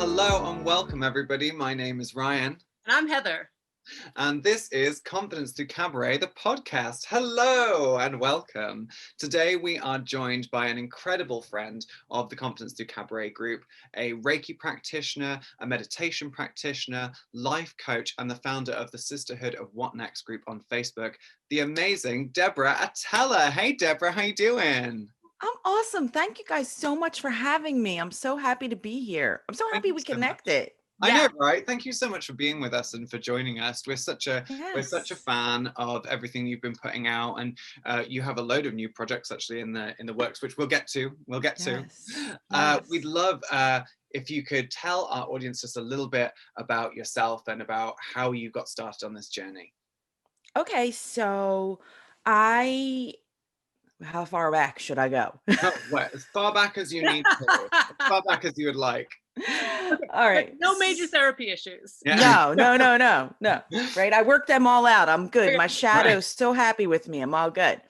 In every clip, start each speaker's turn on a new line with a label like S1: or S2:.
S1: Hello and welcome everybody. My name is Ryan.
S2: And I'm Heather.
S1: And this is Confidence Through Cabaret, the podcast. Hello and welcome. Today we are joined by an incredible friend of the Confidence Through Cabaret group, a Reiki practitioner, a meditation practitioner, life coach, and the founder of the Sisterhood of What Next group on Facebook, the amazing Deborah Attella. Hey Deborah, how you doing?
S3: I'm awesome. Thank you guys so much for having me. I'm so happy to be here. I'm so happy we connected.
S1: I know, right? Thank you so much for being with us and for joining us. We're such a fan of everything you've been putting out, and you have a load of new projects actually in the works, which we'll get to. We'd love if you could tell our audience just a little bit about yourself and about how you got started on this journey.
S3: Okay, so how far back should I go?
S1: Well, as far back as you need to, as far back as you would like.
S3: All right.
S2: No major therapy issues.
S3: Yeah. No. Right. I worked them all out. I'm good. My shadow's so happy with me. I'm all good.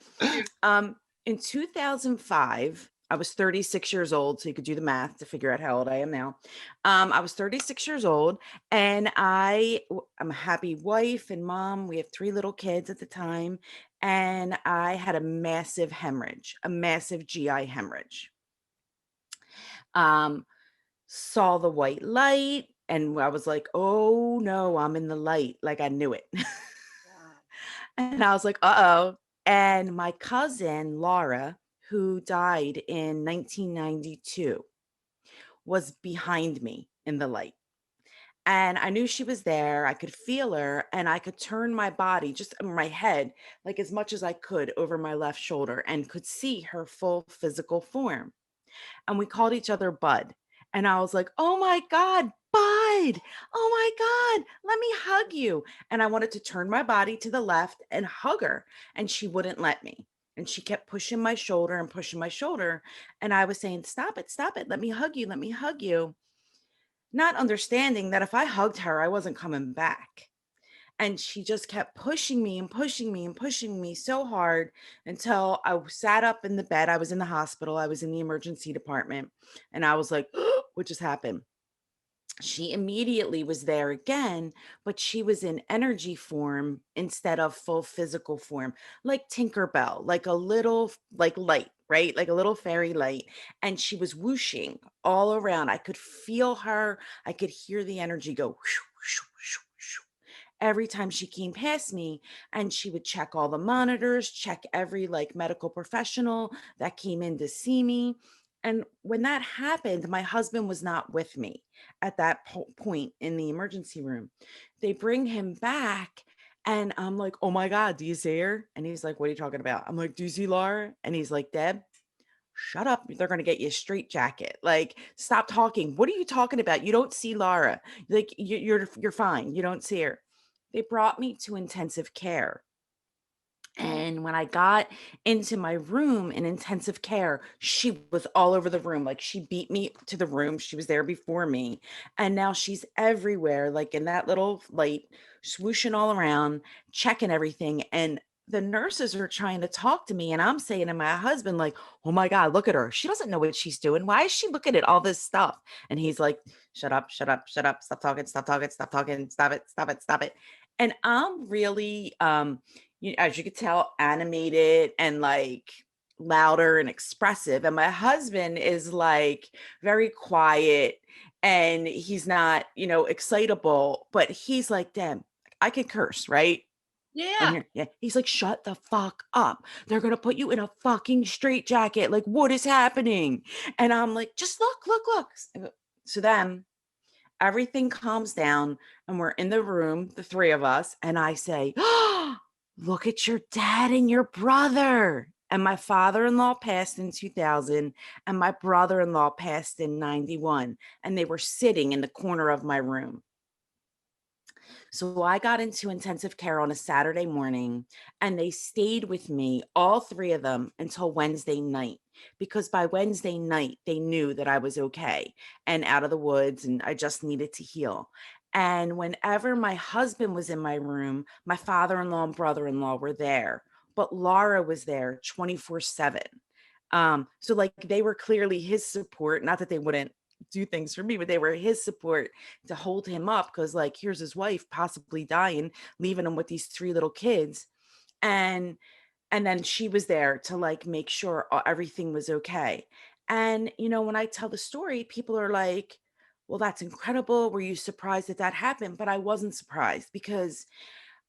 S3: In 2005, I was 36 years old. So you could do the math to figure out how old I am now. I was 36 years old and I'm a happy wife and mom. We have 3 little kids at the time. And I had a massive hemorrhage, a massive GI hemorrhage. Saw the white light and I was like, oh no, I'm in the light. Like I knew it. And I was like, uh-oh. And my cousin, Laura, who died in 1992, was behind me in the light. And I knew she was there. I could feel her and I could turn my body, just my head, like as much as I could over my left shoulder and could see her full physical form. And we called each other Bud. And I was like, oh my God, Bud. Oh my God, let me hug you. And I wanted to turn my body to the left and hug her. And she wouldn't let me. And she kept pushing my shoulder and pushing my shoulder. And I was saying, stop it. Let me hug you. Let me hug you. Not understanding that if I hugged her, I wasn't coming back. And she just kept pushing me and pushing me and pushing me so hard until I sat up in the bed. I was in the hospital. I was in the emergency department. And I was like, what just happened? She immediately was there again, but she was in energy form instead of full physical form, like Tinkerbell, like a little like light, right? Like a little fairy light. And she was whooshing all around. I could feel her. I could hear the energy go whoosh, whoosh, whoosh, whoosh, every time she came past me. And she would check all the monitors, check every like medical professional that came in to see me. And when that happened, my husband was not with me at that point in the emergency room. They bring him back and I'm like, oh my God, do you see her? And he's like, what are you talking about? I'm like, do you see Laura? And he's like, Deb, shut up. They're going to get you a straight jacket. Like, stop talking. What are you talking about? You don't see Laura. Like, you're fine. You don't see her. They brought me to intensive care. And when I got into my room in intensive care, she was all over the room. Like she beat me to the room. She was there before me. And now she's everywhere, like in that little light, swooshing all around, checking everything. And the nurses are trying to talk to me. And I'm saying to my husband, like, oh my God, look at her. She doesn't know what she's doing. Why is she looking at all this stuff? And he's like, shut up. Stop talking, stop it. And I'm really, as you could tell, animated and like louder and expressive. And my husband is like very quiet and he's not, excitable, but he's like, damn, I can curse, right?
S2: Yeah.
S3: He's like, shut the fuck up. They're going to put you in a fucking straitjacket. Like, what is happening? And I'm like, just look. So then everything calms down and we're in the room, the 3 of us. And I say, oh, look at your dad and your brother. And my father-in-law passed in 2000 and my brother-in-law passed in 91. And they were sitting in the corner of my room. So I got into intensive care on a Saturday morning and they stayed with me, all 3 of them, until Wednesday night, because by Wednesday night, they knew that I was okay and out of the woods and I just needed to heal. And whenever my husband was in my room, my father-in-law and brother-in-law were there, but Laura was there 24/7. So like they were clearly his support, not that they wouldn't do things for me, but they were his support to hold him up because, like, here's his wife possibly dying, leaving him with these 3 little kids. And then she was there to, like, make sure everything was okay. And, when I tell the story, people are like, well, that's incredible. Were you surprised that that happened? But I wasn't surprised because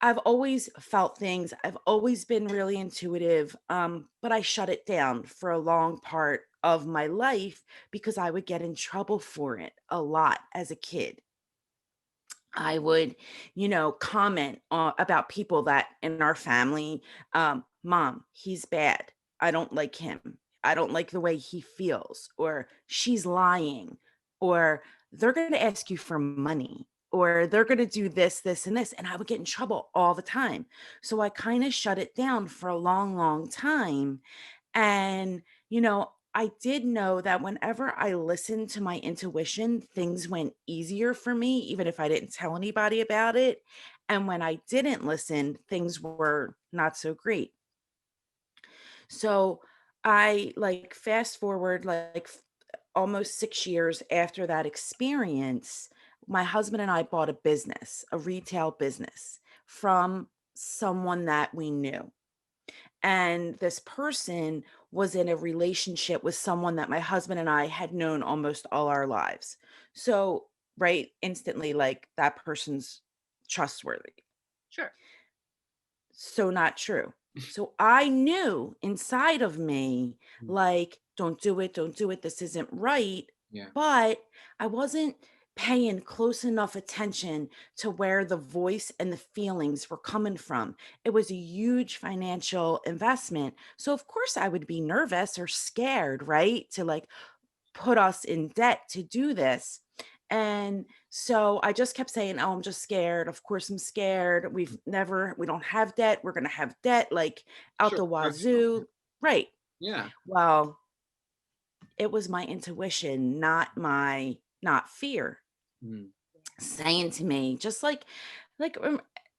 S3: I've always felt things. I've always been really intuitive, but I shut it down for a long part of my life because I would get in trouble for it a lot as a kid. I would, comment about people that in our family, mom, he's bad. I don't like him. I don't like the way he feels, or she's lying, or they're going to ask you for money, or they're going to do this, this, and this. And I would get in trouble all the time. So I kind of shut it down for a long, long time. And, I did know that whenever I listened to my intuition, things went easier for me, even if I didn't tell anybody about it. And when I didn't listen, things were not so great. So I, like, fast forward like almost 6 years after that experience, my husband and I bought a business, a retail business from someone that we knew. And this person was in a relationship with someone that my husband and I had known almost all our lives. So, right, instantly, like, that person's trustworthy.
S2: Sure.
S3: So, not true. So, I knew inside of me, like, don't do it, don't do it. This isn't right.
S1: Yeah.
S3: But I wasn't paying close enough attention to where the voice and the feelings were coming from. It was a huge financial investment. So, of course, I would be nervous or scared, right? To, like, put us in debt to do this. And so I just kept saying, oh, I'm just scared. Of course, I'm scared. We don't have debt. We're going to have debt, like, out
S1: Sure.
S3: the
S1: Fractional.
S3: wazoo. Right.
S1: Yeah.
S3: Well, it was my intuition, not fear,
S1: Mm.
S3: saying to me, just like,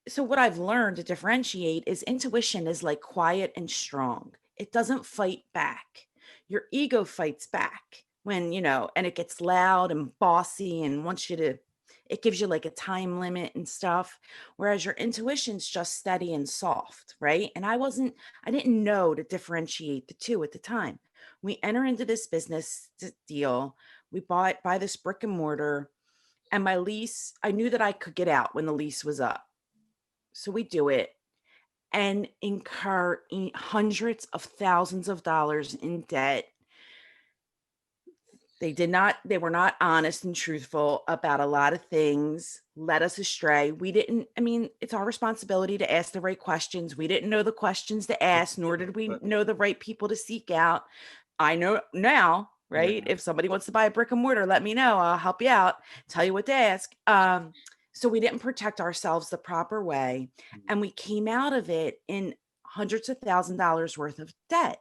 S3: so what I've learned to differentiate is intuition is like quiet and strong. It doesn't fight back. Your ego fights back when, and it gets loud and bossy and wants you to, it gives you like a time limit and stuff. Whereas your intuition's just steady and soft, right? And I didn't know to differentiate the two at the time. We enter into this business deal. We buy this brick and mortar, and my lease, I knew that I could get out when the lease was up. So we do it and incur hundreds of thousands of dollars in debt. They were not honest and truthful about a lot of things, led us astray. It's our responsibility to ask the right questions. We didn't know the questions to ask, nor did we know the right people to seek out. I know now, right?
S1: Yeah.
S3: If somebody wants to buy a brick and mortar, let me know. I'll help you out, tell you what to ask. So we didn't protect ourselves the proper way. And we came out of it in hundreds of $1,000s worth of debt.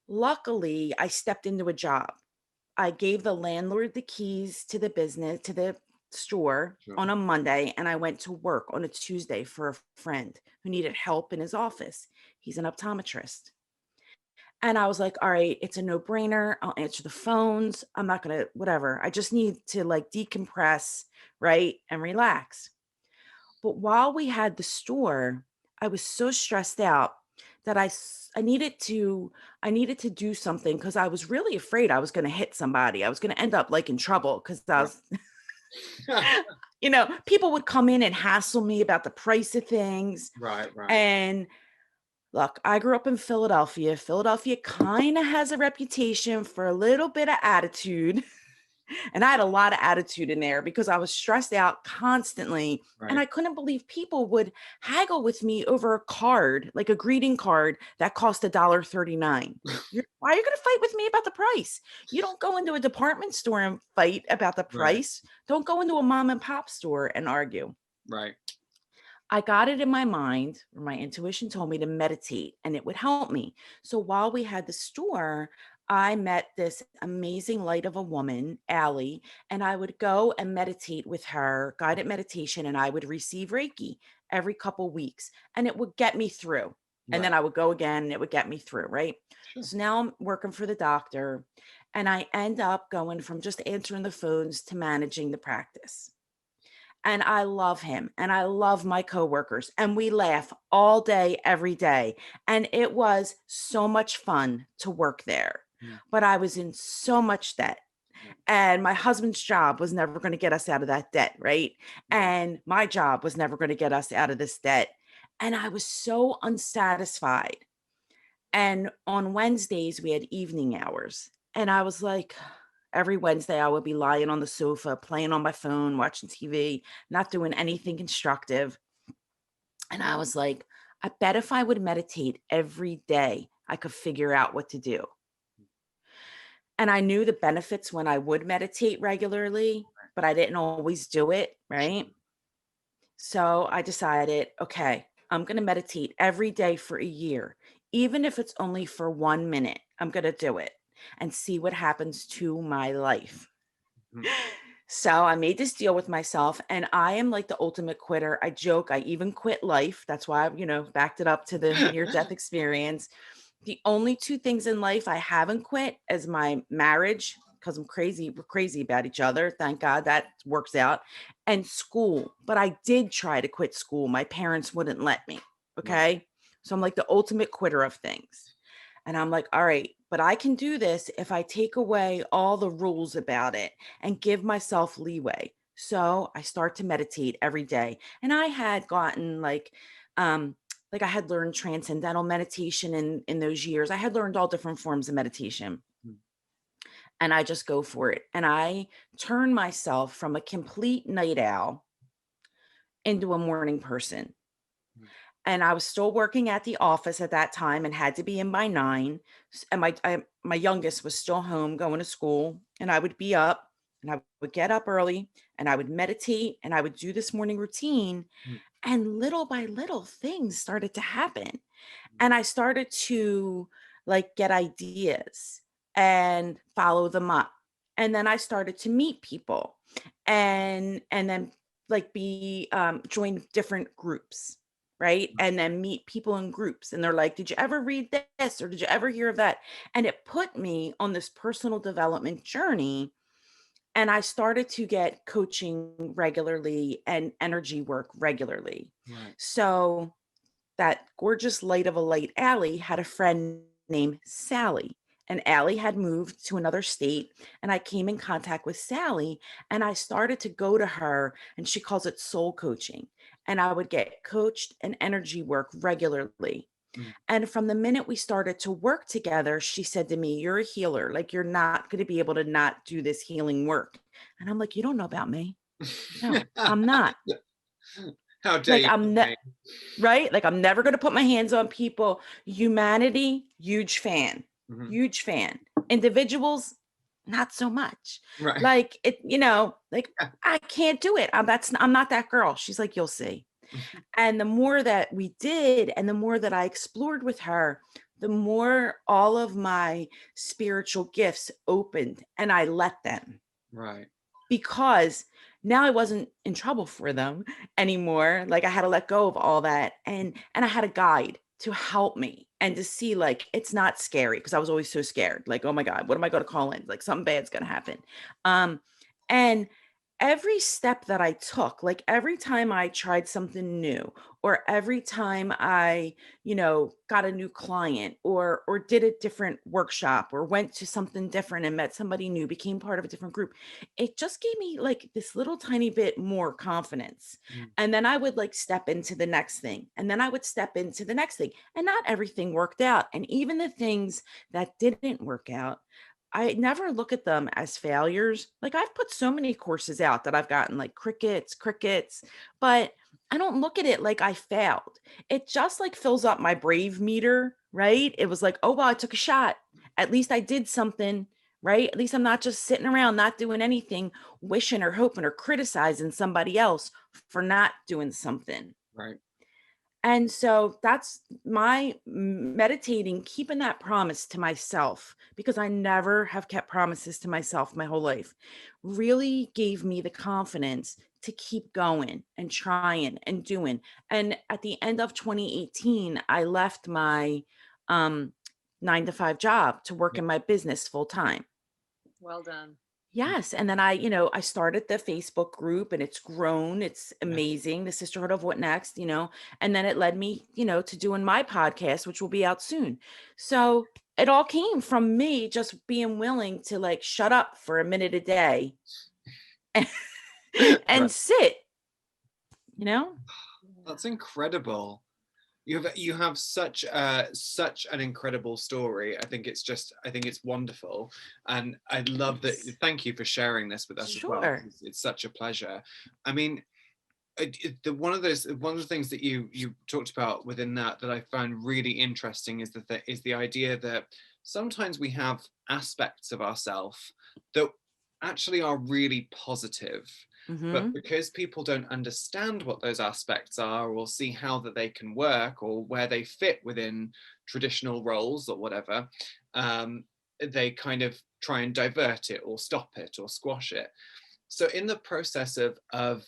S3: Luckily, I stepped into a job. I gave the landlord the keys to the business, to the store
S1: Sure.
S3: on a Monday, and I went to work on a Tuesday for a friend who needed help in his office. He's an optometrist. And I was like, all right, it's a no-brainer. I'll answer the phones. I'm not going to, whatever. I just need to, like, decompress, right, and relax. But while we had the store, I was so stressed out that I needed to do something because I was really afraid I was going to hit somebody. I was going to end up, like, in trouble because I was, people would come in and hassle me about the price of things.
S1: Right.
S3: And look, I grew up in Philadelphia. Philadelphia kind of has a reputation for a little bit of attitude. And I had a lot of attitude in there because I was stressed out constantly.
S1: Right.
S3: And I couldn't believe people would haggle with me over a card, like a greeting card that cost $1.39. Why are you going to fight with me about the price? You don't go into a department store and fight about the price. Right. Don't go into a mom and pop store and argue.
S1: Right.
S3: I got it in my mind, or my intuition told me to meditate and it would help me. So while we had the store, I met this amazing light of a woman, Allie, and I would go and meditate with her, guided meditation, and I would receive Reiki every couple weeks, and it would get me through. And then I would go again and it would get me through, right?
S1: Sure.
S3: So now I'm working for the doctor and I end up going from just answering the phones to managing the practice. And I love him and I love my coworkers and we laugh all day, every day. And it was so much fun to work there, but I was in so much debt. And my husband's job was never going to get us out of that debt, right? And my job was never going to get us out of this debt. And I was so unsatisfied. And on Wednesdays, we had evening hours. And I was like, every Wednesday, I would be lying on the sofa, playing on my phone, watching TV, not doing anything constructive. And I was like, I bet if I would meditate every day, I could figure out what to do. And I knew the benefits when I would meditate regularly, but I didn't always do it, right? So I decided, okay, I'm going to meditate every day for a year. Even if it's only for 1 minute, I'm going to do it and see what happens to my life. So I made this deal with myself and I am like the ultimate quitter. I joke, I even quit life. That's why I, backed it up to the near-death experience. The only two things in life I haven't quit is my marriage, because we're crazy about each other. Thank God that works out. And school. But I did try to quit school. My parents wouldn't let me. Okay. So I'm like the ultimate quitter of things. And I'm like, all right, but I can do this if I take away all the rules about it and give myself leeway. So I start to meditate every day. And I had gotten like I had learned transcendental meditation in those years. I had learned all different forms of meditation. And I just go for it. And I turn myself from a complete night owl into a morning person. And I was still working at the office at that time and had to be in by 9. And my youngest was still home going to school. And I would be up and I would get up early and I would meditate and I would do this morning routine. And little by little things started to happen. And I started to like get ideas and follow them up. And then I started to meet people and then like be join different groups, right? And then meet people in groups. And they're like, did you ever read this? Or did you ever hear of that? And it put me on this personal development journey. And I started to get coaching regularly and energy work regularly. So that gorgeous light of a light, Allie, had a friend named Sally. And Allie had moved to another state. And I came in contact with Sally and I started to go to her, and she calls it soul coaching. And I would get coached and energy work regularly. And from the minute we started to work together, she said to me, you're a healer. Like, you're not going to be able to not do this healing work. And I'm like, you don't know about me. No, I'm not.
S1: How dare
S3: like,
S1: you?
S3: Right? Like, I'm never going to put my hands on people. Humanity, huge fan. Huge fan. Individuals, not so much.
S1: Right.
S3: Like, it, like, I can't do it. I'm not that girl. She's like, you'll see. And the more that we did and the more that I explored with her, the more all of my spiritual gifts opened and I let them.
S1: Right.
S3: Because now I wasn't in trouble for them anymore. Like, I had to let go of all that. And I had a guide to help me and to see, like, it's not scary, because I was always so scared. Like, oh my God, what am I going to call in? Like, something bad's going to happen. And every step that I took, like every time I tried something new, or every time I, got a new client or did a different workshop or went to something different and met somebody new, became part of a different group, it just gave me like this little tiny bit more confidence. And then I would like step into the next thing. And then I would step into the next thing. And not everything worked out. And even the things that didn't work out, I never look at them as failures. Like, I've put so many courses out that I've gotten like crickets, but I don't look at it like I failed. It just like fills up my brave meter, right? It was like, oh, well, I took a shot. At least I did something, right? At least I'm not just sitting around, not doing anything, wishing or hoping or criticizing somebody else for not doing something.
S1: Right.
S3: And so that's my meditating, keeping that promise to myself, because I never have kept promises to myself my whole life, really gave me the confidence to keep going and trying and doing. And at the end of 2018, I left my um, 9 to 5 job to work
S1: Yeah.
S3: in my business full time.
S2: Well done.
S3: Yes, and then I started the Facebook group and it's grown. It's amazing. The Sisterhood of What Next, and then it led me, to doing my podcast, which will be out soon. So it all came from me just being willing to like shut up for a minute a day and,
S1: Right.
S3: sit,
S1: That's incredible. You have such an incredible story. I think it's wonderful, and I love that.
S3: Thanks.
S1: Thank you for sharing this with us as well.
S3: Sure.
S1: It's such a pleasure. I mean, one of the things that you talked about within that I found really interesting is the idea that sometimes we have aspects of ourselves that actually are really positive, but
S3: Mm-hmm.
S1: because people don't understand what those aspects are or see how that they can work or where they fit within traditional roles or whatever, they kind of try and divert it or stop it or squash it. So in the process of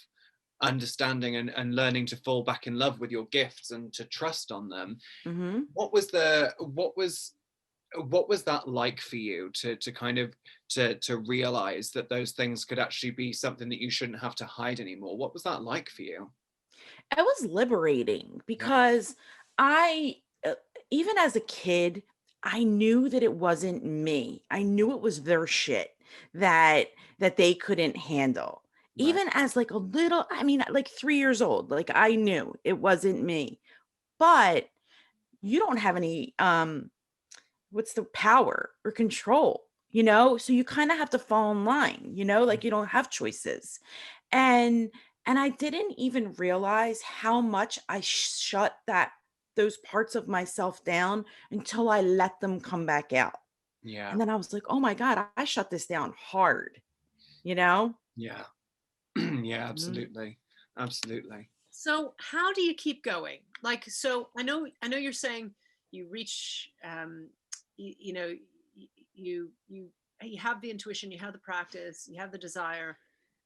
S1: understanding and learning to fall back in love with your gifts and to trust on them,
S3: Mm-hmm.
S1: what was that like for you to kind of to realize that those things could actually be something that you shouldn't have to hide anymore? What was that like for you?
S3: It was liberating
S1: Yeah.
S3: because I, even as a kid, I knew that it wasn't me. I knew it was their shit that they couldn't handle.
S1: Right.
S3: Even as like a little, I mean, like 3 years old, like I knew it wasn't me. But you don't have any what's the power or control, so you kind of have to fall in line, like you don't have choices. And I didn't even realize how much I shut those parts of myself down until I let them come back out.
S1: Yeah.
S3: And then I was like, oh my God, I shut this down hard, you know
S1: Yeah. Yeah,
S3: Mhm.
S1: absolutely. Absolutely.
S2: So how do you keep going? Like, so I know you're saying you reach, you know, you have the intuition, you have the practice, you have the desire,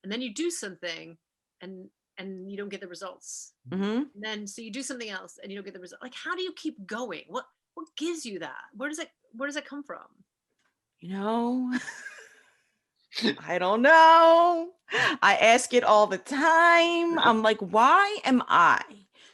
S2: and then you do something, and you don't get the results.
S3: Mhm.
S2: And then so you do something else, and you don't get the result. Like, how do you keep going? What gives you that? Where does it come from?
S3: you know I don't know. I ask it all the time. I'm like, why am I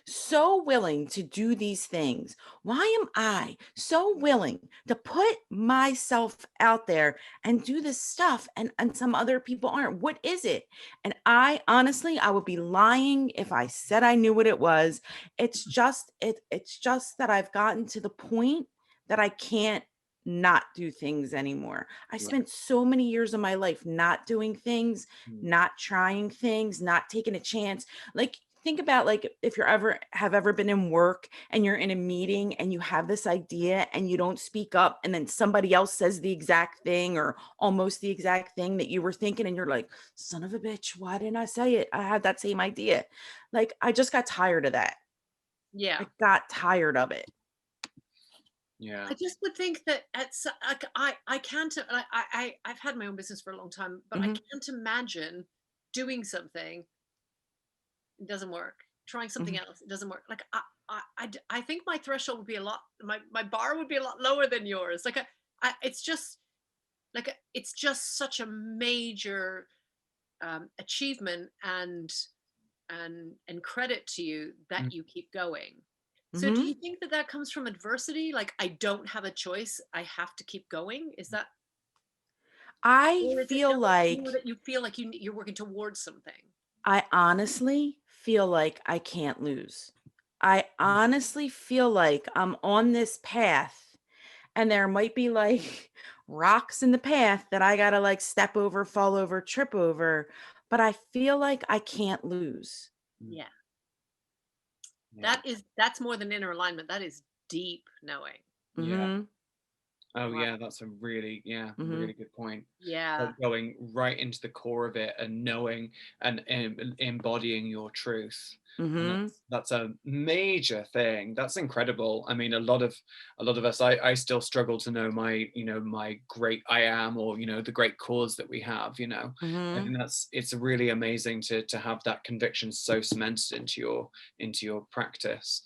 S3: so willing to do these things? Why am I so willing to put myself out there and do this stuff and some other people aren't? What is it? And I honestly, I would be lying if I said I knew what it was. It's just that I've gotten to the point that I can't not do things anymore. I
S1: Right.
S3: spent so many years of my life not doing things,
S1: Mm.
S3: not trying things, not taking a chance. Like think about like if you're ever been in work and you're in a meeting and you have this idea and you don't speak up and then somebody else says the exact thing or almost the exact thing that you were thinking and you're like, son of a bitch, why didn't I say it? I had that same idea. Like I just got tired of that.
S2: Yeah.
S3: I got tired of it.
S1: Yeah.
S2: I just would think that like I can't I've had my own business for a long time, but I
S3: Mhm,
S2: can't imagine doing something, it doesn't work. Trying something
S3: mhm.
S2: else, it doesn't work. Like I think my threshold would be a lot, my bar would be a lot lower than yours. Like it's just it's just such a major achievement and credit to you that
S1: Mm.
S2: you keep going. So do you
S3: Mhm.
S2: think that that comes from adversity? Like, I don't have a choice, I have to keep going? Is that,
S3: I
S2: or is it
S3: feel
S2: more
S3: like
S2: that you feel like you're working towards something?
S3: I honestly feel like I can't lose. I honestly feel like I'm on this path and there might be like rocks in the path that I got to like step over, fall over, trip over, but I feel like I can't lose.
S1: Mm.
S2: Yeah.
S1: Yeah.
S2: That's more than inner alignment. That is deep knowing.
S1: Yeah.
S3: Mhm.
S1: Oh
S2: Wow.
S1: yeah, that's a really
S3: Mhm.
S1: good point.
S2: Yeah.
S1: Like going right into the core of it and knowing and embodying your truth. And
S3: Mm-hmm.
S1: that's a major thing. That's incredible. I mean, a lot of us, I still struggle to know my, my great I am, or, the great cause that we have, I
S3: Mm-hmm.
S1: think it's really amazing to have that conviction so cemented into your practice.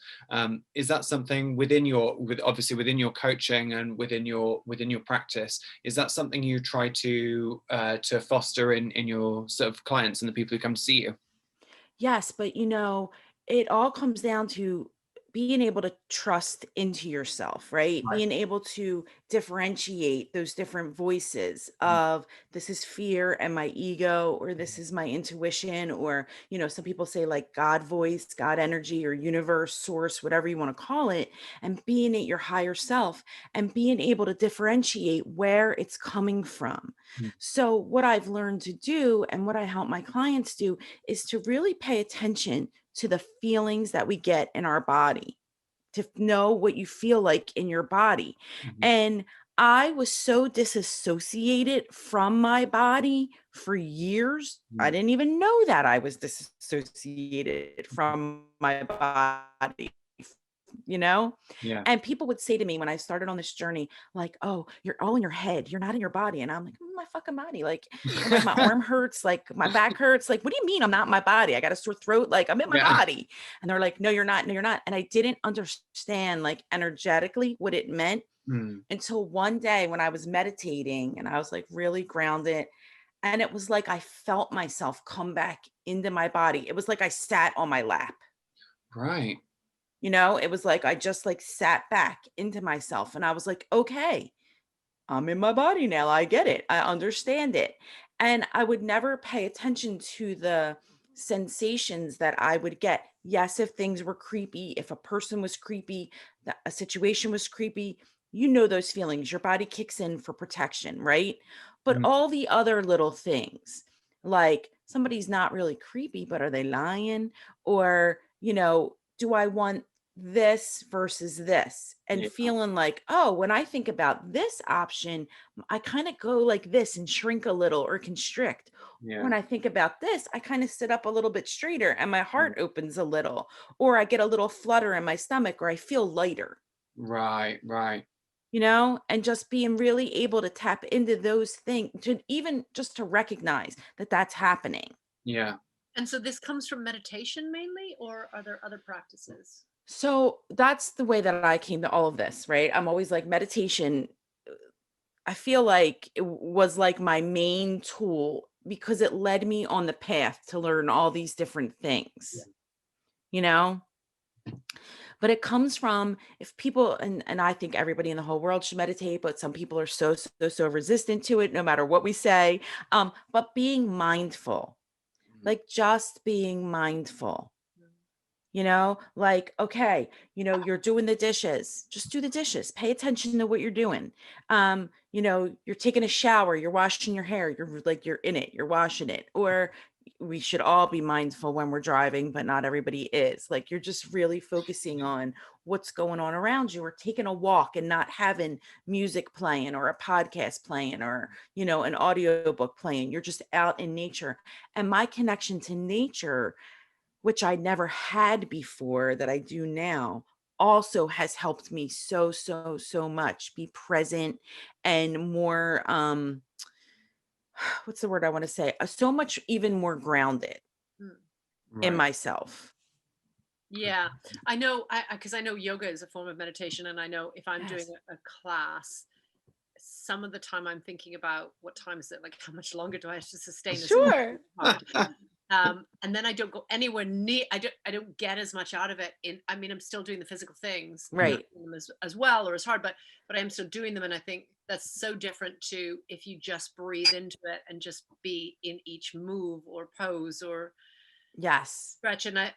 S1: Is that something obviously within your coaching and within your practice, is that something you try to foster in your sort of clients and the people who come to see you?
S3: Yes, but it all comes down to being able to trust into yourself, right?
S1: Right.
S3: Being able to differentiate those different voices
S1: Mm,
S3: of this is fear and my ego, or this is my intuition, or, some people say like God voice, God energy, or universe, source, whatever you want to call it, and being at your higher self and being able to differentiate where it's coming from.
S1: mm,
S3: So, what I've learned to do and what I help my clients do is to really pay attention to the feelings that we get in our body, to know what you feel like in your body.
S1: mhm,
S3: And I was so disassociated from my body for years. I
S1: mm,
S3: didn't even know that I was disassociated from my body, you know?
S1: yeah.
S3: And people would say to me when I started on this journey, like, "Oh, you're all in your head. You're not in your body." And I'm like, "Mm, my fucking body. Like my arm hurts, like my back hurts. Like, what do you mean I'm not in my body? I got a sore throat. Like I'm in my
S1: Yeah.
S3: body." And they're like, "No, you're not. No, you're not." And I didn't understand like energetically what it meant
S1: Mm,
S3: until one day when I was meditating and I was like really grounded. And it was like I felt myself come back into my body. It was like I sat on my lap.
S1: right.
S3: It was like I just like sat back into myself and I was like, okay, I'm in my body now. I get it. I understand it. And I would never pay attention to the sensations that I would get. Yes, if things were creepy, if a person was creepy, a situation was creepy, those feelings. Your body kicks in for protection, right? But
S1: Mm,
S3: all the other little things, like somebody's not really creepy, but are they lying? Or, do I want this versus this, and
S1: yeah.
S3: feeling like, oh, when I think about this option, I kind of go like this and shrink a little or constrict.
S1: Yeah.
S3: When I think about this, I kind of sit up a little bit straighter and my
S1: Mm,
S3: heart opens a little, or I get a little flutter in my stomach, or I feel lighter,
S1: right. Right.
S3: and just being really able to tap into those things, to even just to recognize that that's happening.
S1: Yeah.
S2: And so this comes from meditation mainly, or are there other practices?
S3: So that's the way that I came to all of this, right? I'm always like meditation. I feel like it was like my main tool because it led me on the path to learn all these different
S1: Yeah.
S3: things, you know? But it comes from, if people, and I think everybody in the whole world should meditate, but some people are so resistant to it no matter what we say. But being mindful,
S1: Mm,
S3: like just being mindful.
S2: Mm.
S3: Like, okay, you're doing the dishes, just do the dishes, pay attention to what you're doing. You're taking a shower, you're washing your hair, you're in it, you're washing it. Or we should all be mindful when we're driving, but not everybody is. Like, you're just really focusing on what's going on around you, or taking a walk and not having music playing or a podcast playing, or an audiobook playing. You're just out in nature. And my connection to nature, which I never had before, that I do now, also has helped me so much be present and more, what's the word I want to say? So much even more grounded
S2: Mm.
S3: in
S1: right.
S3: myself.
S2: Yeah, I know. Because I know yoga is a form of meditation, and I know if I'm doing
S3: Yes.
S2: a class, some of the time I'm thinking about what time is it? Like, how much longer do I have to sustain this
S3: Sure.
S2: part? And then I don't go anywhere near. I don't get as much out of it. I mean, I'm still doing the physical things,
S1: Yeah.
S3: Right.
S2: doing them as well or as hard, but I am still doing them. And I think that's so different to if you just breathe into it and just be in each move or pose or
S3: Yes.
S2: stretch. And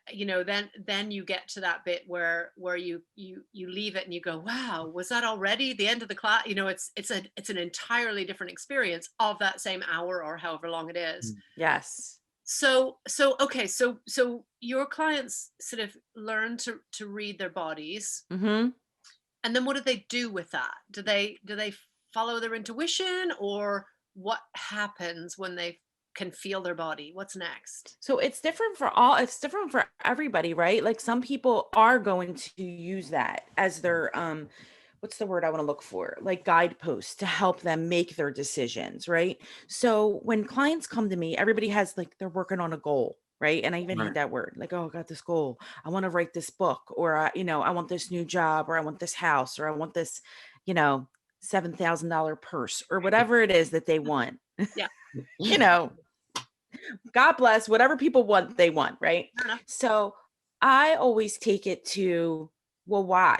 S2: then you get to that bit where you leave it and you go, wow, was that already the end of the class? It's an entirely different experience of that same hour or however long it is.
S1: Mm,
S3: Yes.
S2: So okay, so your clients sort of learn to read their bodies,
S3: Mm-hmm.
S2: and then what do they do with that? Do they follow their intuition, or what happens when they can feel their body. What's next?
S3: So it's different for everybody, right? Like some people are going to use that as their what's the word I want to look for? Like guideposts to help them make their decisions, right? So when clients come to me, everybody has like they're working on a goal, right? And I even hate that word. Like, oh, I got this goal. I want to write this book, or I want this new job, or I want this house, or I want this, $7,000 purse, or whatever it is that they want.
S2: Yeah.
S3: you know, God bless whatever people want, they want, right? So I always take it to, well, why?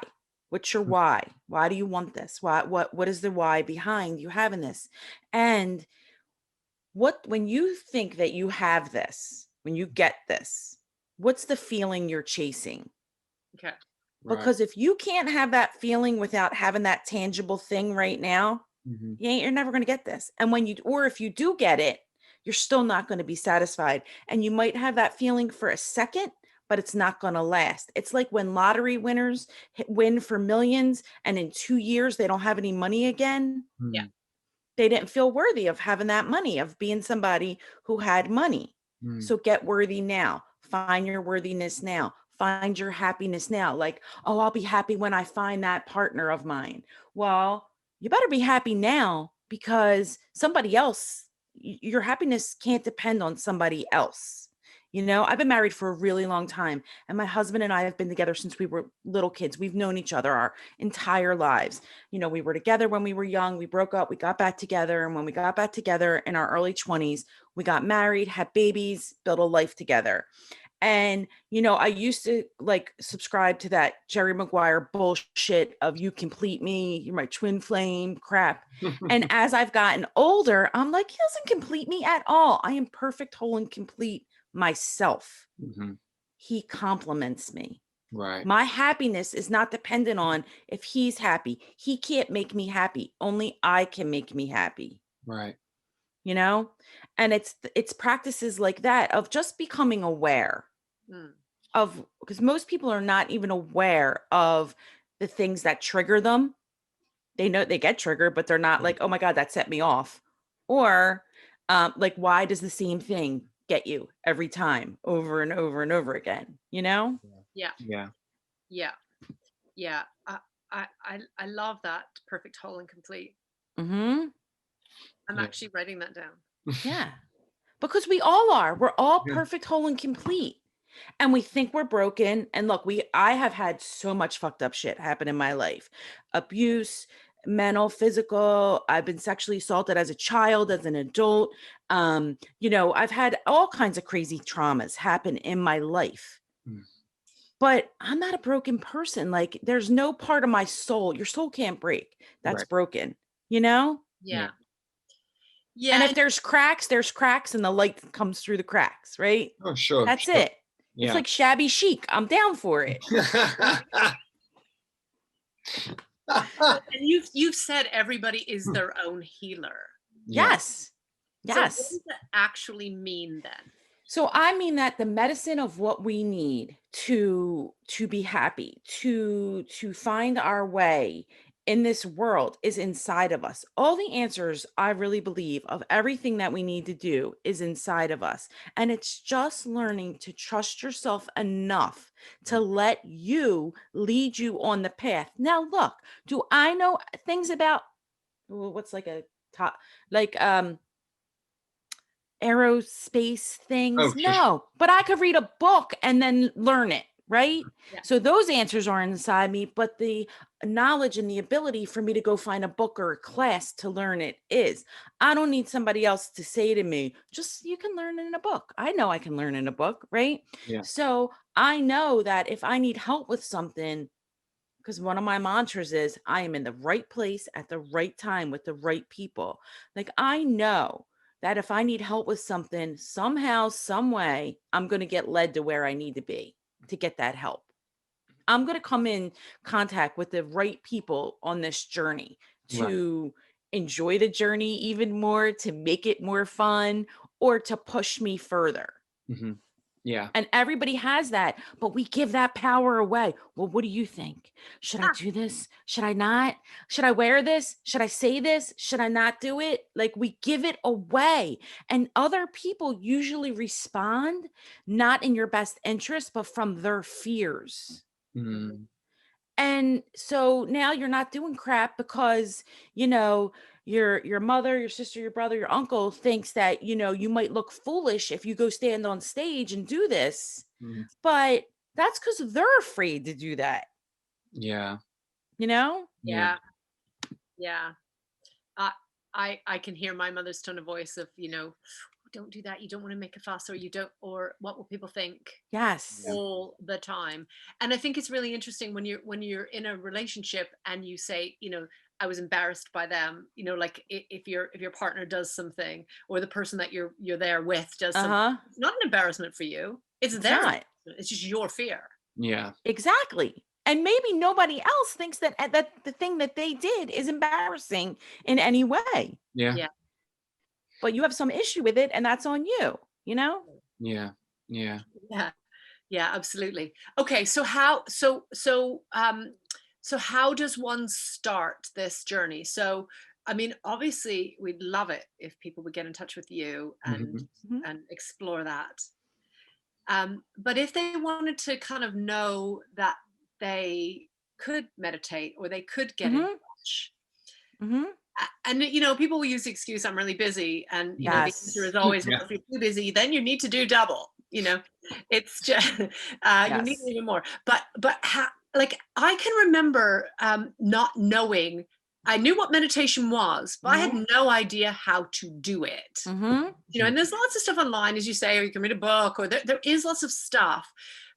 S3: What's your why? Why do you want this? What is the why behind you having this? And when you think that you have this, when you get this, what's the feeling you're chasing?
S2: Okay.
S3: Because if you can't have that feeling without having that tangible thing right now, you're never going to get this. And if you do get it, you're still not going to be satisfied. And you might have that feeling for a second, but it's not going to last. It's like when lottery winners win for millions and in 2 years, they don't have any money again.
S2: Yeah.
S3: They didn't feel worthy of having that money, of being somebody who had money. So get worthy now. Find your worthiness now. Find your happiness now. Like, oh, I'll be happy when I find that partner of mine. Well, you better be happy now, because somebody else, your happiness can't depend on somebody else. I've been married for a really long time, and my husband and I have been together since we were little kids. We've known each other our entire lives. We were together when we were young. We broke up, we got back together. And when we got back together in our early 20s, we got married, had babies, built a life together. And, I used to like subscribe to that Jerry Maguire bullshit of you complete me, you're my twin flame crap. And as I've gotten older, I'm like, he doesn't complete me at all. I am perfect, whole, and complete myself. He compliments me.
S1: Right.
S3: My happiness is not dependent on if he's happy. He can't make me happy. Only I can make me happy.
S1: Right.
S3: And it's practices like that of just becoming aware of, because most people are not even aware of the things that trigger them. They know they get triggered, but they're not like, oh my God, that set me off. Or like, why does the same thing get you every time over and over and over again?
S2: Yeah.
S1: Yeah.
S2: Yeah. Yeah. I love that. Perfect, whole, and complete.
S3: I'm
S2: actually writing that down.
S3: Yeah. Because we all are. We're all perfect, whole, and complete. And we think we're broken. And look, I have had so much fucked up shit happen in my life. Abuse, mental, physical. I've been sexually assaulted as a child, as an adult. I've had all kinds of crazy traumas happen in my life. But I'm not a broken person. Like, there's no part of my soul. Your soul can't break. That's broken,
S2: Yeah.
S3: And if there's cracks, and the light comes through the cracks, right?
S1: Oh, sure.
S3: That's it.
S1: Yeah.
S3: It's like shabby chic. I'm down for it.
S2: And you've said everybody is their own healer.
S3: Yes.
S2: So what does that actually mean then?
S3: So I mean that the medicine of what we need to be happy, to find our way in this world is inside of us. All the answers, I really believe, of everything that we need to do is inside of us. And it's just learning to trust yourself enough to let you lead you on the path. Now, look, do I know things about what's like a top, like aerospace things?
S1: Oh,
S3: no, but I could read a book and then learn it, right? So those answers are inside me, but the knowledge and the ability for me to go find a book or a class to learn it is. I don't need somebody else to say to me, just you can learn in a book. I know I can learn in a book, right? So I know that if I need help with something, because one of my mantras is I am in the right place at the right time with the right people. Like, I know that if I need help with something, somehow, some way, I'm going to get led to where I need to be to get that help. I'm going to come in contact with the right people on this journey to enjoy the journey even more, to make it more fun, or to push me further.
S1: Yeah.
S3: And everybody has that, but we give that power away. Well, what do you think? Should I
S2: Ah,
S3: do this? Should I not? Should I wear this? Should I say this? Should I not do it? Like, we give it away. And other people usually respond not in your best interest, but from their fears.
S1: Mm.
S3: And so now you're not doing crap because, your mother, your sister, your brother, your uncle thinks that, you might look foolish if you go stand on stage and do this.
S1: Mm.
S3: But that's because they're afraid to do that,
S1: Yeah.
S3: you know?
S2: yeah. Yeah. I can hear my mother's tone of voice of, don't do that. You don't want to make a fuss, or what will people think,
S3: Yes.
S1: Yeah.
S2: all the time. And I think it's really interesting when you're in a relationship and you say, I was embarrassed by them, like if your partner does something, or the person that you're there with does something,
S3: Uh-huh.
S2: it's not an embarrassment for you. It's
S3: It's
S2: their
S3: not.
S2: embarrassment. It's just your fear.
S1: Yeah.
S3: Exactly. And maybe nobody else thinks that the thing that they did is embarrassing in any way.
S1: Yeah.
S2: Yeah.
S3: But you have some issue with it, and that's on you,
S1: Yeah. Yeah.
S2: Yeah. Yeah, absolutely. Okay, so how does one start this journey? So, I mean, obviously, we'd love it if people would get in touch with you and
S1: Mhm.
S3: Mhm.
S2: explore that. But if they wanted to kind of know that they could meditate or they could get in
S3: Mhm.
S2: touch,
S3: Mhm.
S2: and people will use the excuse, I'm really busy, and the answer
S3: Yes.
S2: is always, well,
S1: Yeah.
S2: if you're too busy, then you need to do double. It's just you need
S3: Yes.
S2: even more. But like, I can remember not knowing. I knew what meditation was, but I had
S3: Mhm.
S2: no idea how to do it.
S3: Mhm.
S2: And there's lots of stuff online, as you say, or you can read a book, or there is lots of stuff.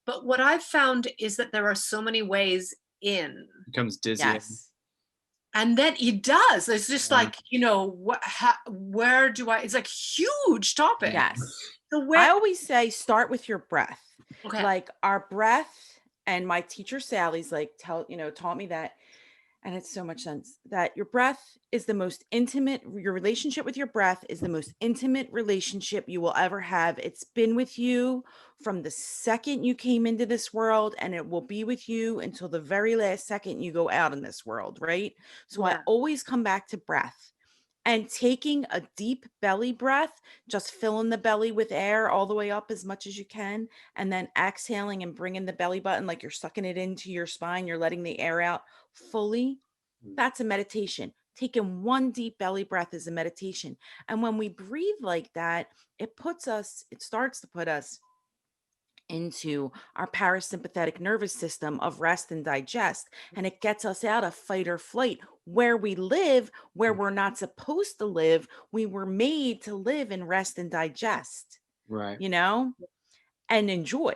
S2: But what I've found is that there are so many ways in.
S1: Becomes dizzying.
S3: Yes.
S2: And then it does. It's just
S1: Yeah.
S2: like, where do I? It's like huge topic.
S3: Yes.
S2: So
S3: I
S2: where?
S3: always say start with your breath.
S2: Okay.
S3: Like our breath, and my teacher Sally's like taught me that, and it's so much sense, that your breath is the most intimate, your relationship with your breath is the most intimate relationship you will ever have. It's been with you from the second you came into this world, and it will be with you until the very last second you go out in this world, right? So I
S2: Yeah.
S3: always come back to breath. And taking a deep belly breath, just filling the belly with air all the way up as much as you can, and then exhaling and bringing the belly button like you're sucking it into your spine. You're letting the air out fully.
S1: Mm.
S3: That's a meditation. Taking one deep belly breath is a meditation. And when we breathe like that, it starts to put us into our parasympathetic nervous system of rest and digest. And it gets us out of fight or flight where we live, where we're not supposed to live. We were made to live in rest and digest,
S1: Right.
S3: and enjoy.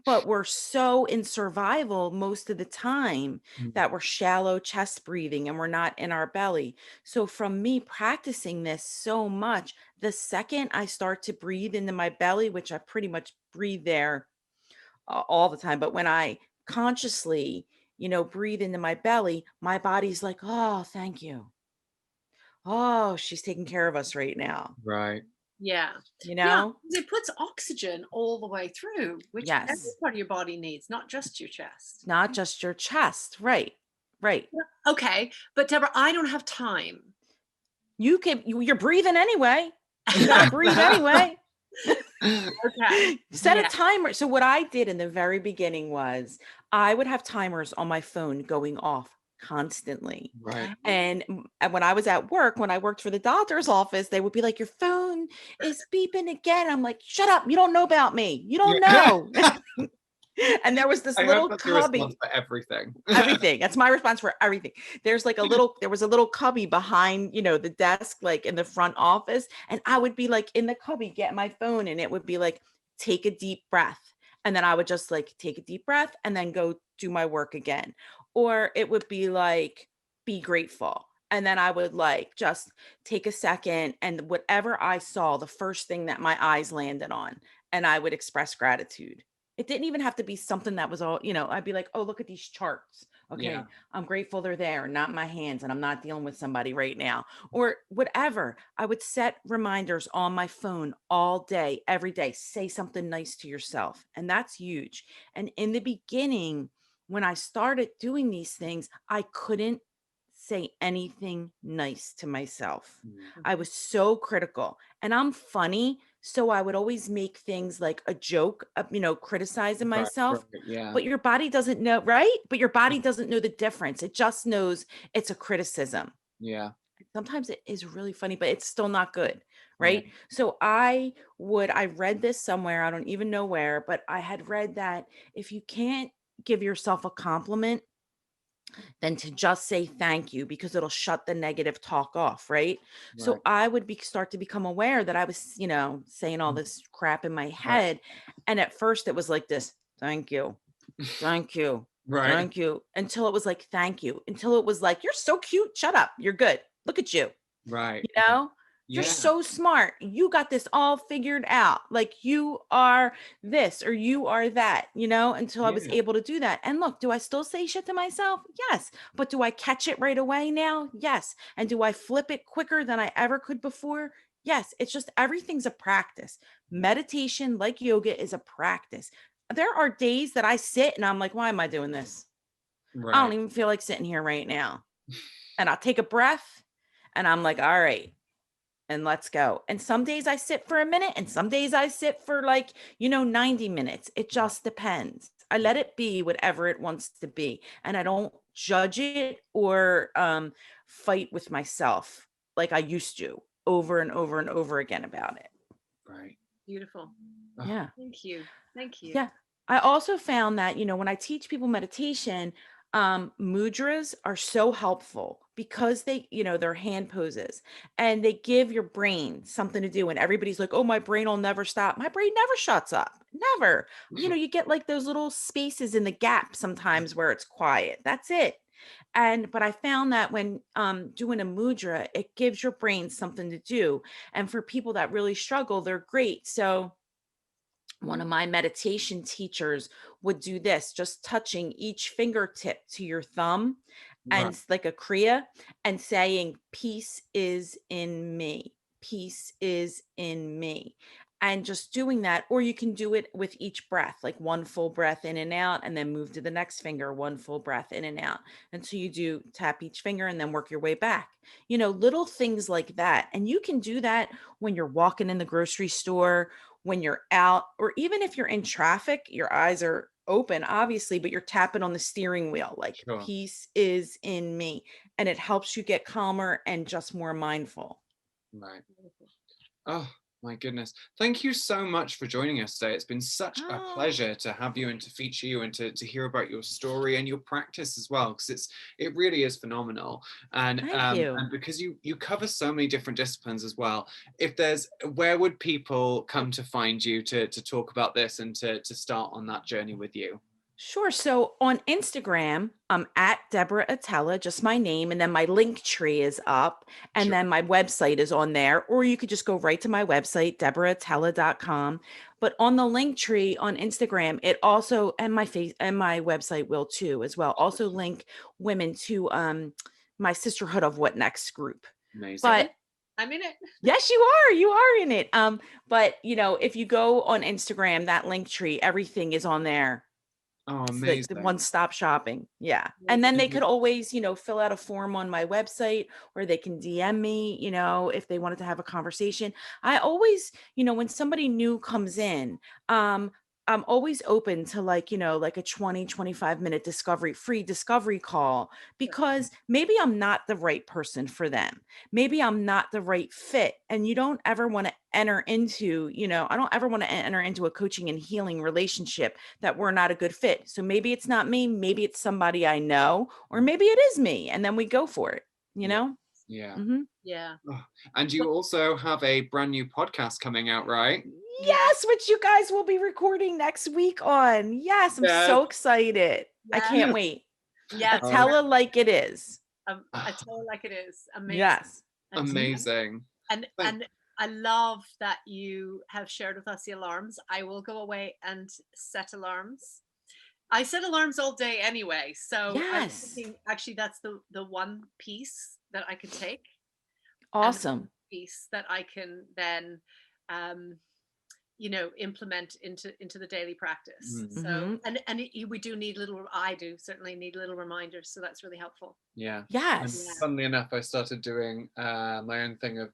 S3: But we're so in survival most of the time
S1: Mm.
S3: that we're shallow chest breathing and we're not in our belly. So, from me practicing this so much, the second I start to breathe into my belly, which I pretty much breathe there all the time. But when I consciously, breathe into my belly, my body's like, oh, thank you. Oh, she's taking care of us right now.
S1: Right.
S2: Yeah.
S3: You
S2: Yeah.
S3: know?
S2: 'Cause it puts oxygen all the way through, which every
S3: Yes.
S2: part of your body needs, not just your chest.
S3: Not just your chest. Right. Right.
S2: Yeah. Okay. But Deborah, I don't have time.
S3: You're breathing anyway. You got to breathe anyway.
S2: Okay.
S3: Set a
S2: Yeah.
S3: timer. So what I did in the very beginning was I would have timers on my phone going off constantly.
S1: Right.
S3: And when I was at work, when I worked for the doctor's office, they would be like, your phone is beeping again. I'm like, shut up. You don't know about me. You don't
S1: Yeah.
S3: know. And there was this
S1: I hope
S3: little
S1: that's your response
S3: cubby.
S1: for everything.
S3: Everything. That's my response for everything. There was a little cubby behind, the desk, like in the front office. And I would be like in the cubby, get my phone, and it would be like, take a deep breath. And then I would just like take a deep breath and then go do my work again. Or it would be like, be grateful. And then I would like just take a second, and whatever I saw, the first thing that my eyes landed on, and I would express gratitude. It didn't even have to be something that was all, I'd be like, oh, look at these charts. Okay, I'm grateful they're there, not my hands, and I'm not dealing with somebody right now, or whatever. I would set reminders on my phone all day, every day. Say something nice to yourself. And that's huge. And in the beginning, when I started doing these things, I couldn't say anything nice to myself. I
S2: Mhm.
S3: was so critical, and I'm funny. So I would always make things like a joke, criticizing
S1: Right,
S3: myself,
S1: yeah.
S3: but your body doesn't know, right? But your body doesn't know the difference. It just knows it's a criticism.
S1: Yeah.
S3: Sometimes it is really funny, but it's still not good,
S1: Yeah.
S3: right? So I read this somewhere, I don't even know where, but I had read that if you can't give yourself a compliment, then to just say thank you because it'll shut the negative talk off, right?
S1: Right.
S3: So I would start to become aware that I was, saying all this crap in my
S1: Right.
S3: head. And at first it was like this, thank you, thank you,
S1: Right.
S3: thank you, until it was like, thank you, until it was like, you're so cute, shut up, you're good, look at you.
S1: Right.
S3: You know, you're
S1: Yeah.
S3: so smart. You got this all figured out. Like you are this or you are that, until I was
S1: Yeah.
S3: able to do that. And look, do I still say shit to myself? Yes. But do I catch it right away now? Yes. And do I flip it quicker than I ever could before? Yes. It's just everything's a practice. Meditation, like yoga, is a practice. There are days that I sit and I'm like, why am I doing this? I don't
S1: Right.
S3: even feel like sitting here right now. And I'll take a breath and I'm like, all right, and let's go. And some days I sit for a minute and some days I sit for 90 minutes. It just depends. I let it be whatever it wants to be. And I don't judge it or fight with myself like I used to over and over and over again about it.
S1: Right.
S2: Beautiful.
S1: Oh,
S3: Yeah.
S2: Thank you. Thank you.
S3: Yeah. I also found that, when I teach people meditation, mudras are so helpful because they're hand poses and they give your brain something to do. And everybody's like, oh, my brain will never stop. My brain never shuts up. Never. You get like those little spaces in the gap sometimes where it's quiet. That's it. But I found that when doing a mudra, it gives your brain something to do. And for people that really struggle, they're great. So one of my meditation teachers would do this, just touching each fingertip to your thumb and
S1: right.
S3: like a kriya and saying, peace is in me. Peace is in me. And just doing that, or you can do it with each breath, like one full breath in and out, and then move to the next finger, one full breath in and out. And so you do tap each finger and then work your way back. Little things like that. And you can do that when you're walking in the grocery store, when you're out, or even if you're in traffic, your eyes are open, obviously, but you're tapping on the steering wheel, like
S1: Sure.
S3: peace is in me. And it helps you get calmer and just more mindful.
S1: Right. Oh, my goodness. Thank you so much for joining us today. It's been such a
S3: Oh,
S1: pleasure to have you and to feature you and to hear about your story and your practice as well, because it really is phenomenal.
S3: thank you.
S1: And because you cover so many different disciplines as well. Where would people come to find you to talk about this and to start on that journey with you?
S3: Sure. So on Instagram, I'm at Deborah Attella, just my name, and then my link tree is up, and
S1: Sure.
S3: then my website is on there, or you could just go right to my website, deboraattella.com. But on the link tree on Instagram, it also, and my face and my website will too as well, also link women to my Sisterhood of What Next group.
S1: Amazing.
S3: But
S2: I'm in it.
S3: yes, you are in it. But if you go on Instagram, that link tree, everything is on there.
S1: Oh,
S3: It's like the
S1: amazing.
S3: one-stop shopping. Yeah. And then they could always, fill out a form on my website, or they can DM me, if they wanted to have a conversation. I always, when somebody new comes in, I'm always open to like a 20-25 minute free discovery call, because maybe I'm not the right person for them. Maybe I'm not the right fit. And you don't ever want to enter into, I don't ever want to enter into a coaching and healing relationship that we're not a good fit. So maybe it's not me, maybe it's somebody I know, or maybe it is me. And then we go for it, you
S1: Yeah.
S3: know?
S1: Yeah.
S3: Mm-hmm.
S2: Yeah.
S1: Oh, and you also have a brand new podcast coming out, right?
S3: Yes, which you guys will be recording next week on. Yes, I'm
S1: Yes.
S3: so excited. I can't wait.
S2: Yes.
S3: Tell it like it is.
S2: I tell it like it is. Amazing.
S3: Yes.
S1: Amazing.
S2: And I love that you have shared with us the alarms. I will go away and set alarms. I set alarms all day anyway, so I was
S3: Yes.
S2: thinking actually that's the one piece that I could take, and the
S3: Awesome.
S2: piece that I can then um, implement into the daily practice.
S1: Mm.
S2: So
S3: Mm-hmm.
S2: we do need I do certainly need little reminders, so that's really helpful.
S1: Yeah. And
S3: Yes.
S1: funnily enough, I started doing my own thing of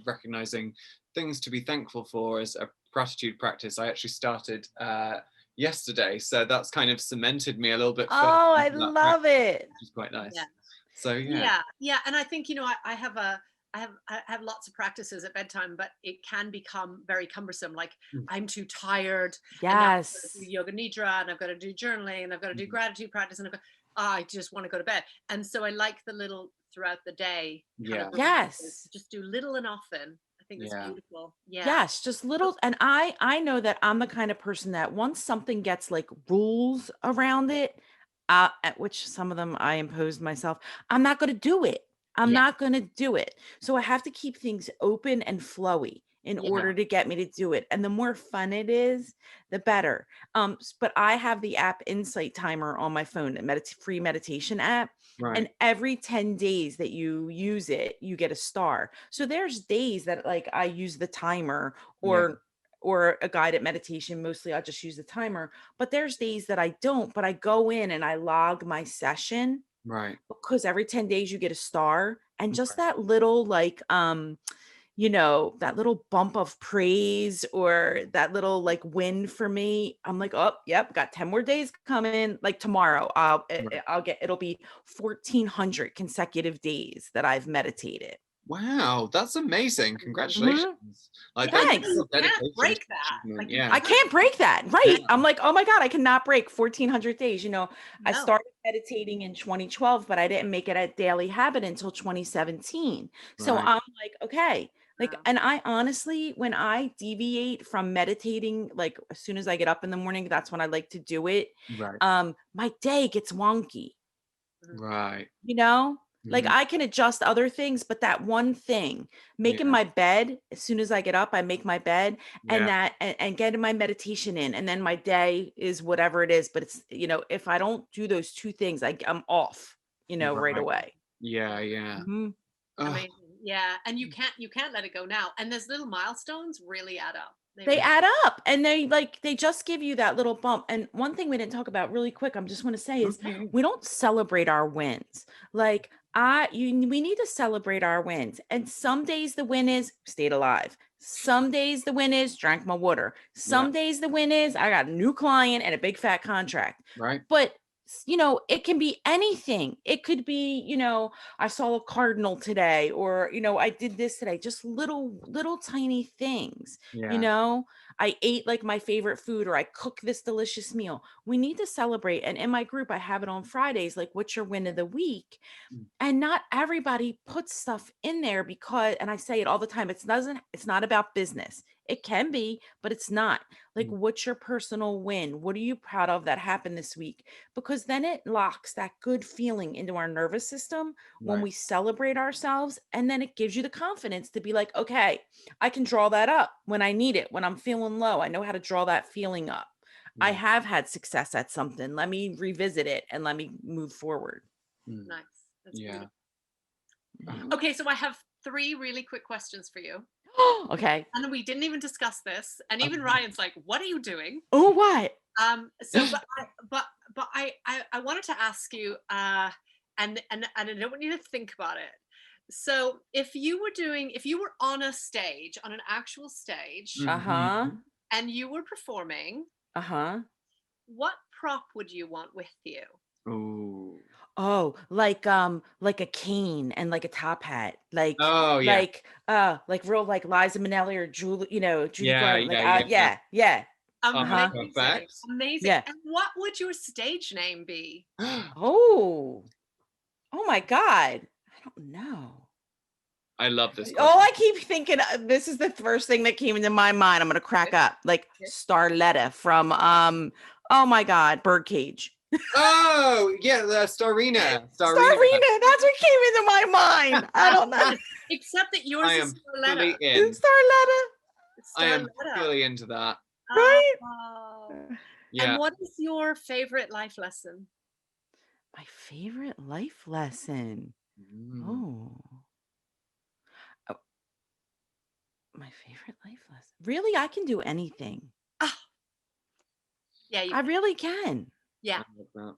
S1: recognizing things to be thankful for as a gratitude practice. I actually started yesterday, so that's kind of cemented me a little bit further
S3: Oh, I
S1: into that practice,
S3: love it.
S1: which is quite nice.
S2: Yeah.
S1: So yeah.
S2: Yeah, and I think I have lots of practices at bedtime, but it can become very cumbersome. Like
S1: Mm.
S2: I'm too tired, and now I've got to do
S3: Yes.
S2: yoga nidra, and I've got to do journaling, and I've got to do gratitude practice, and I just want to go to bed. And so I like the little throughout the day kind of
S1: Yeah.
S2: reminders
S3: Yes.
S2: to just do little and often. I think it's
S1: Yeah.
S2: beautiful. Yeah.
S3: Yes, just little. And I know that I'm the kind of person that once something gets like rules around it, at which some of them I imposed myself, I'm not going to do it. I'm
S2: Yeah.
S3: not going to do it. So I have to keep things open and flowy in
S2: Yeah.
S3: order to get me to do it. And the more fun it is, the better. But I have the app Insight Timer on my phone, a free meditation app.
S1: Right.
S3: And every 10 days that you use it, you get a star. So there's days that like I use the timer
S1: Yeah.
S3: or a guided meditation. Mostly I'll just use the timer, but there's days that I don't, but I go in and I log my session
S1: Right.
S3: because every 10 days you get a star. And just
S1: Right.
S3: that little like that little bump of praise or that little like win for me. I'm like, oh, yep, got 10 more days coming. Like tomorrow,
S1: Right.
S3: it'll be 1,400 consecutive days that I've meditated.
S1: Wow, that's amazing.
S2: Mhm.
S1: Congratulations. Like
S2: But
S1: that
S3: Thanks.
S2: you can't
S1: dedication
S2: break
S1: to
S2: that.
S1: achievement.
S2: Like
S1: Yeah.
S3: I can't break that. Right.
S1: Yeah.
S3: I'm like, oh my God, I cannot break 1,400 days. I
S2: no.
S3: started meditating in 2012, but I didn't make it a daily habit until 2017. So
S1: Right.
S3: I'm like, okay. Like,
S2: Wow.
S3: and I honestly, when I deviate from meditating, like as soon as I get up in the morning, that's when I like to do it.
S1: Right.
S3: My day gets wonky,
S2: Mhm.
S1: Right.
S3: like
S1: Mhm.
S3: I can adjust other things, but that one thing, making
S1: Yeah.
S3: my bed, as soon as I get up, I make my bed and
S1: Yeah.
S3: and getting my meditation in. And then my day is whatever it is. But it's, if I don't do those two things, I'm off, right
S1: Right.
S3: away.
S1: Yeah. Yeah.
S3: Mhm.
S1: Oh,
S2: Amazing. Yeah. And you can't let it go now. And those little milestones really add up. They
S3: They
S2: really
S3: add up and they just give you that little bump. And one thing we didn't talk about really quick, I'm just want to say is
S1: okay.
S3: we don't celebrate our wins. Like we need to celebrate our wins. And some days the win is stayed alive. Some days the win is drank my water.
S1: Yeah.
S3: Some days the win is I got a new client and a big fat contract.
S1: Right.
S3: But it can be anything. It could be, I saw a cardinal today, or, I did this today, just little tiny things.
S1: Yeah.
S3: I ate like my favorite food, or I cook this delicious meal. We need to celebrate. And in my group, I have it on Fridays, like, what's your win of the week?
S1: Mm.
S3: And not everybody puts stuff in there because, and I say it all the time, it's not about business. It can be, but it's not. Like,
S1: Mm.
S3: what's your personal win? What are you proud of that happened this week? Because then it locks that good feeling into our nervous system when
S1: Right.
S3: we celebrate ourselves. And then it gives you the confidence to be like, okay, I can draw that up when I need it, when I'm feeling low. I know how to draw that feeling up. I
S1: Yeah.
S3: have had success at something. Let me revisit it and let me move forward.
S1: Mm.
S2: nice. That's
S1: Yeah.
S2: beautiful.
S3: Mhm.
S2: Okay, so I have 3 really quick questions for you.
S3: Okay.
S2: And we didn't even discuss this. And even
S1: Okay.
S2: Ryan's like, what are you doing?
S3: Oh, what?
S2: So but I wanted to ask you, and I don't want you to think about it. So if you were on a stage, on an actual stage,
S3: Uh-huh.
S2: and you were performing,
S3: Uh-huh.
S2: what prop would you want with you?
S1: Ooh.
S3: Oh, like a cane and like a top hat.
S1: Oh yeah.
S3: Like real like Liza Minnelli or Julie, Judy
S1: Yeah.
S3: Garland. Like
S1: Yeah. Yeah.
S3: yeah, yeah.
S1: Oh,
S3: Uh-huh.
S2: Amazing,
S1: perfect.
S2: amazing.
S3: Yeah.
S2: And what would your stage name be?
S3: Oh. Oh my God. I don't know.
S1: I love this
S3: All
S1: question.
S3: I keep thinking, this is the first thing that came into my mind. I'm gonna crack up. Like Starletta from oh my God, Birdcage.
S1: Oh yeah, Starina.
S3: Starina, that's what came into my mind. I don't know.
S2: Except that yours
S1: I
S2: is
S1: am fully
S2: Starletta.
S1: in.
S3: Starletta,
S1: I am
S2: Starletta.
S1: fully into that.
S3: right?
S2: Oh.
S1: Yeah.
S2: And what is your favorite life lesson?
S3: My favorite life lesson. Oh. Oh, my favorite life lesson. Really, I can do anything.
S2: Ah, yeah, you
S3: I
S2: can.
S3: really can.
S2: Yeah,
S1: I love that.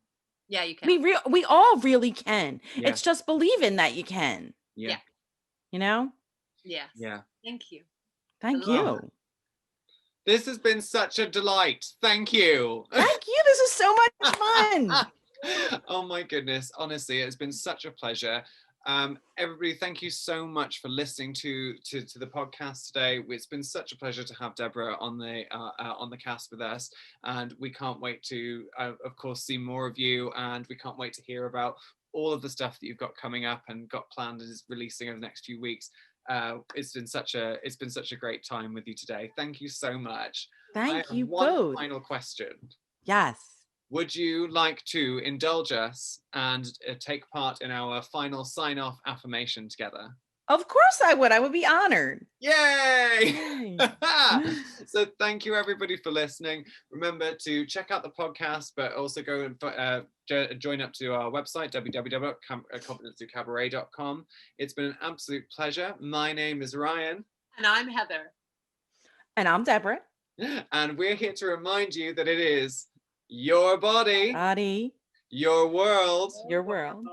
S2: yeah, you can.
S3: We all really can.
S1: Yeah.
S3: It's just believing that you can.
S1: Yeah.
S3: You know?
S2: Yes.
S1: Yeah.
S2: Thank you.
S3: Thank
S2: love
S3: you.
S1: This has been such a delight. Thank you.
S3: Thank you. This is so much fun.
S1: Oh my goodness. Honestly, it's been such a pleasure. Everybody, thank you so much for listening to the podcast today. It's been such a pleasure to have Deborah on the cast with us, and we can't wait to, of course, see more of you, and we can't wait to hear about all of the stuff that you've got coming up and got planned and is releasing over the next few weeks. It's been such a great time with you today. Thank you so much. I
S3: Thank
S1: have
S3: you
S1: one
S3: both.
S1: final question.
S3: Yes.
S1: Would you like to indulge us and take part in our final sign-off affirmation together?
S3: Of course I would. I would be honored.
S1: Yay!
S3: Yay.
S1: So thank you everybody for listening. Remember to check out the podcast, but also go and join up to our website, www.confidencethroughcabaret.com. It's been an absolute pleasure. My name is Ryan.
S2: And I'm Heather.
S3: And I'm Deborah.
S1: And we're here to remind you that it is your body, your world,
S3: your world,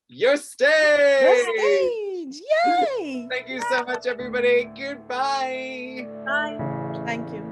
S1: your stage.
S3: your stage. Yay!
S1: Thank you so much, everybody. Goodbye.
S2: Bye.
S3: Thank you.